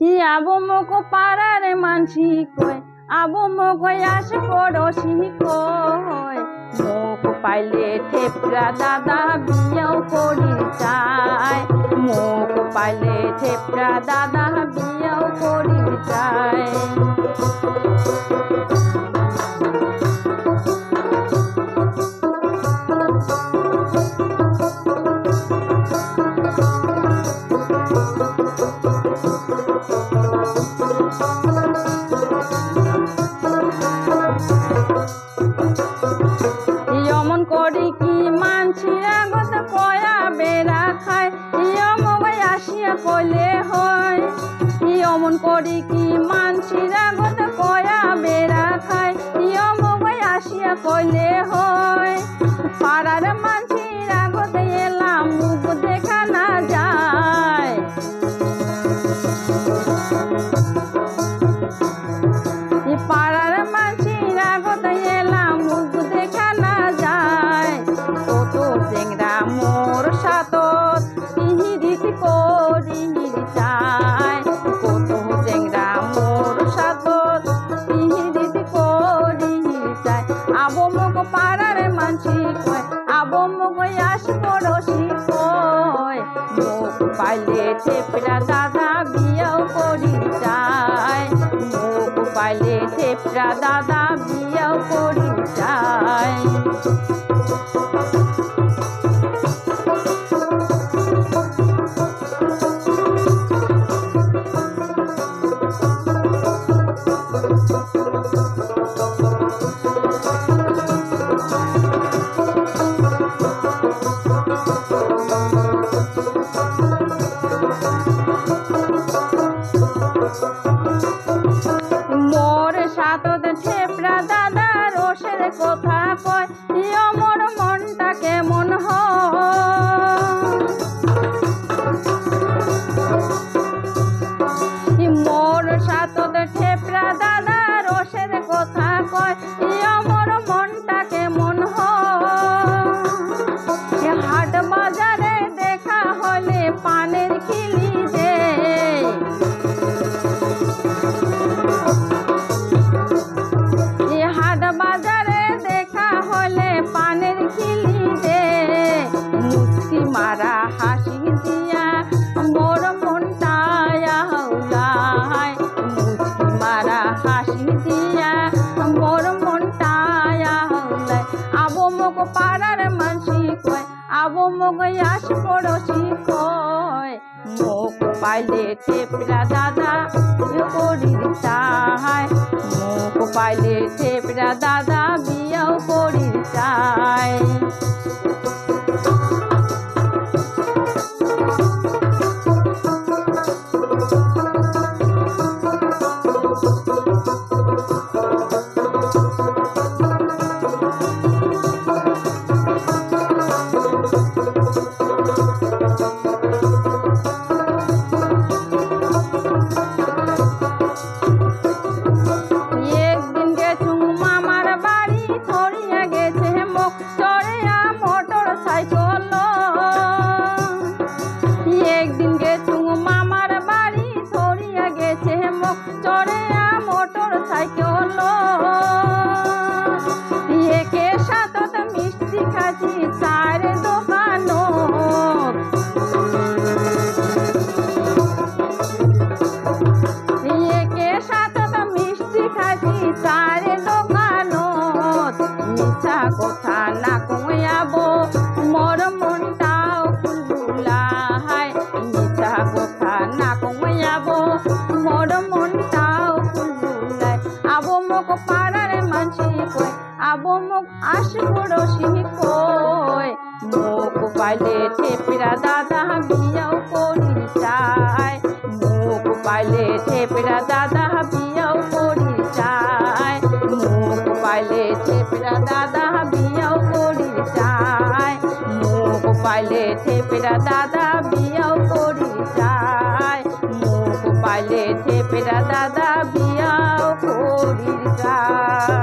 আবু মোক পাড়ার মানসি কয়, আবু মোক আস পড়শি কয়, মোক পাইলে থেপড়া দাদা বিয়াও করি চায়, মোক পাইলে থেপড়া দাদা বিয়াও করি চায়। অমন করি কি মানছিরা গত কয়া বেড়া খায়, অমগাই আসিয়া কইলে হয়। অমন করি কি মানছিরা গত কয়া বেড়া খায়, অমগাই আসিয়া কইলে হয়। পাড়ার মানছিরা গত এলাম মুখ দেখা না যায়, পাড়ার মানছিরা গত এলাম মুখ দেখা না যায়। কত চেংরা মোর সাতত ইহিরিত করির চায়, কত চেংরা মোর সাতত ইহিরিত করির চায়। আবু মোক পাড়ার মানসি কয়, আবু মোক আস পড়শি কয়, মোক পাইলে থেপড়া দাদা বিয়াও করি চায়, মোক পাইলে থেপড়া দাদা বিয়াও করি চায়। মোর সাতত থেপড়া দাদা রসের কথা কয়, মোর মনটা কেমন হয়। মোর সাতত থেপড়া দাদা রসের কথা কয়, মোর মনটা কেমন হয়। হাট বাজারে দেখা হলে পানের খিলি দে, হাট বাজারে দেখা হলে পানের খিলি দে, মুচকি মারা হাসি দিয়া মোর মনটা আহলায়, মুচকি মারা হাসি দিয়া মোর মনটা আহলায়। আবু মোক পাড়ার মানসি কয়, আবু মোক আস পড়শি কয়, মোক পাইলে থেপড়া দাদা করির চায়, মোক পাইলে থেপড়া দাদা বিয়াও করির চায়। একদিন গেছুম মামার বাড়ি, ধরিয়া গেছে মোক চড়িয়া মোটর সাইকেল। একদিন গেছুম মামার বাড়ি, ধরিয়া গেছে মোক চড়িয়া মোটর সাইকেল। একে সাতত মিষ্টি খাচ্ছি চার দোকান, একে সাতত মিষ্টি খাচ্ছি চার দোকান। মিছা কথা না কয়াবো মোর মনটাও ফুলফুলায়, মিছা কথা না কয়াবো মোর মনটাও ফুলফুলায়। আবু মোক পাড়ার মানসি কয়, আবু মোক আস পড়শি কয়, মোক পাইলে থেপড়া দাদা বিয়াও করি চায়, মোক পাইলে থেপড়া দাদা বিয়াও করি চায়, মোক পাইলে থেপড়া দাদা বিয়াও করি চায়, মোক পাইলে থেপড়া দাদা বিয়াও করি চায়, মোক পাইলে থেপড়া দাদা বিয়াও করি চায়।